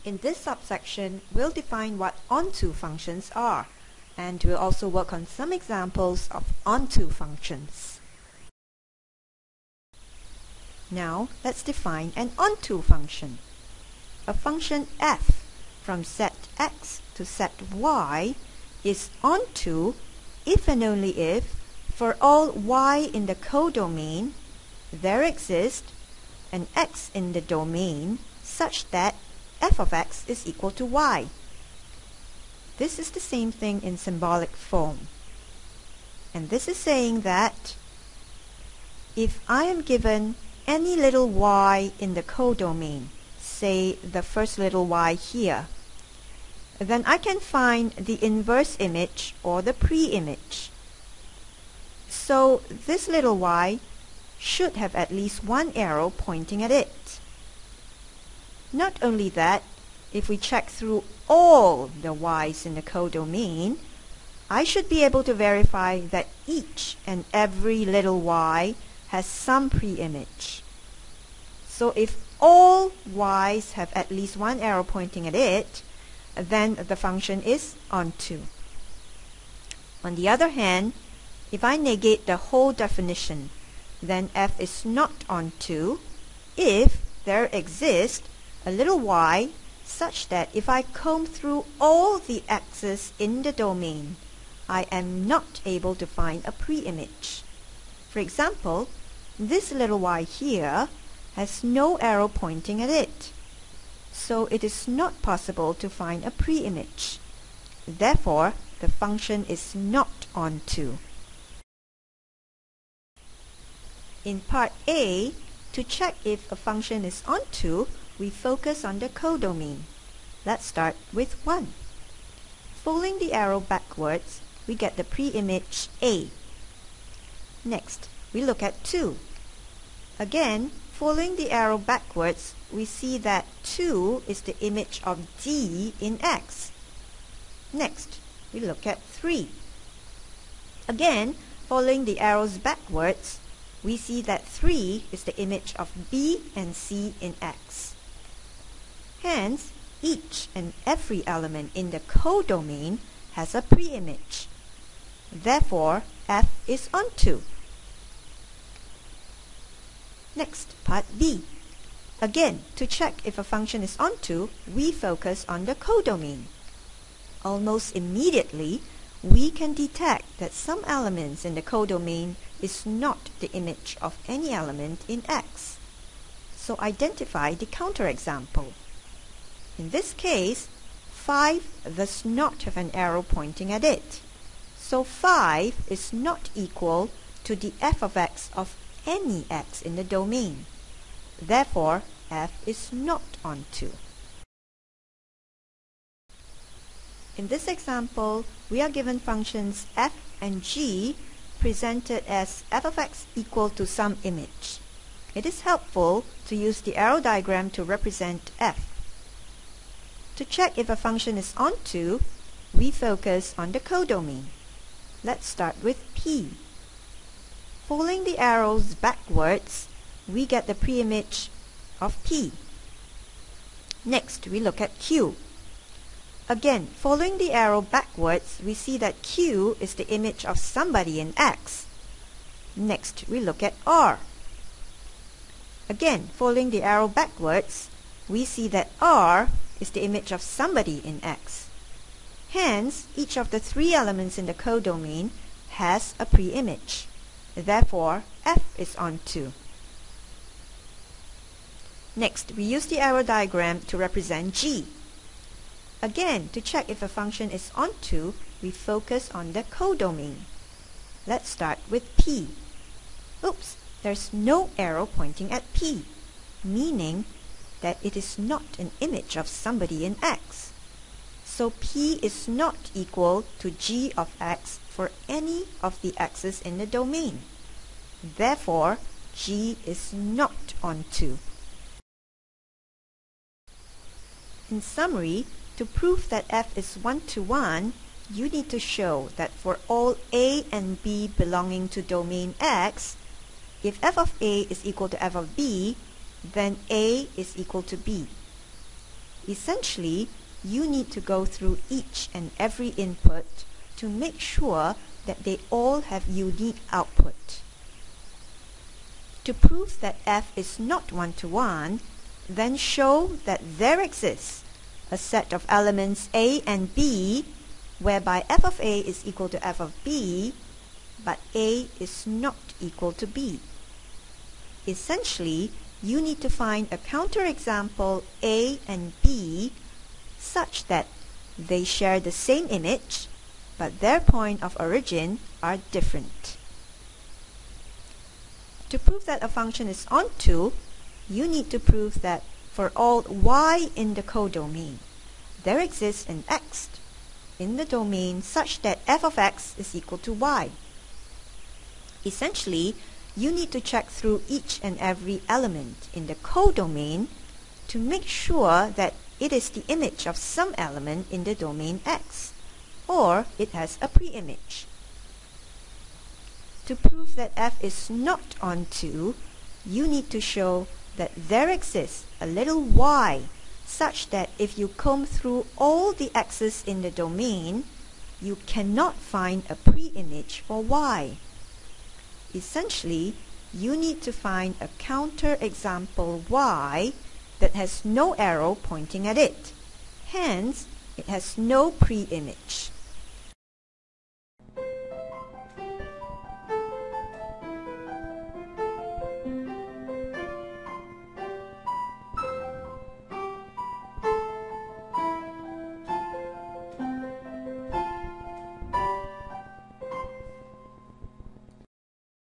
In this subsection, we'll define what onto functions are, and we'll also work on some examples of onto functions. Now, let's define an onto function. A function f from set x to set y is onto if and only if, for all y in the codomain, there exists an x in the domain such that f of x is equal to y. This is the same thing in symbolic form. And this is saying that if I am given any little y in the codomain, say the first little y here, then I can find the inverse image or the pre-image. So this little y should have at least one arrow pointing at it. Not only that, if we check through all the y's in the codomain, I should be able to verify that each and every little y has some pre-image. So if all y's have at least one arrow pointing at it, then the function is onto. On the other hand, if I negate the whole definition, then f is not onto if there exists a little y such that if I comb through all the x's in the domain, I am not able to find a pre-image. For example, this little y here has no arrow pointing at it, so it is not possible to find a pre-image. Therefore, the function is not onto. In part A, to check if a function is onto, we focus on the codomain. Let's start with 1. Folding the arrow backwards, we get the pre-image A. Next, we look at 2. Again, following the arrow backwards, we see that 2 is the image of D in X. Next, we look at 3. Again, following the arrows backwards, we see that 3 is the image of B and C in X. Hence, each and every element in the codomain has a pre-image. Therefore, f is onto. Next, part B. Again, to check if a function is onto, we focus on the codomain. Almost immediately, we can detect that some elements in the codomain is not the image of any element in X. So identify the counterexample. In this case, 5 does not have an arrow pointing at it. So 5 is not equal to the f of x of any x in the domain. Therefore, f is not onto. In this example, we are given functions f and g presented as f of x equal to some image. It is helpful to use the arrow diagram to represent f. To check if a function is onto, we focus on the codomain. Let's start with P. Following the arrows backwards, we get the pre-image of P. Next, we look at Q. Again, following the arrow backwards, we see that Q is the image of somebody in X. Next, we look at R. Again, following the arrow backwards, we see that R is the image of somebody in X. Hence, each of the 3 elements in the codomain has a pre-image. Therefore, f is onto. Next, we use the arrow diagram to represent G. Again, to check if a function is onto, we focus on the codomain. Let's start with P. Oops, there's no arrow pointing at P, meaning that it is not an image of somebody in X. So P is not equal to G of X for any of the x's in the domain. Therefore, G is not onto. In summary, to prove that f is 1-to-1, you need to show that for all A and B belonging to domain X, if f of A is equal to f of B, then A is equal to B. Essentially, you need to go through each and every input to make sure that they all have unique output. To prove that f is not one-to-one, then show that there exists a set of elements a and b whereby f of a is equal to f of b, but a is not equal to b. Essentially, you need to find a counterexample a and b such that they share the same image, but their point of origin are different. To prove that a function is onto, you need to prove that for all y in the codomain, there exists an x in the domain such that f of x is equal to y. Essentially, you need to check through each and every element in the codomain to make sure that it is the image of some element in the domain x, or it has a pre-image. To prove that f is not onto, you need to show that there exists a little y such that if you comb through all the x's in the domain, you cannot find a pre-image for y. Essentially, you need to find a counterexample y that has no arrow pointing at it. Hence, it has no pre-image.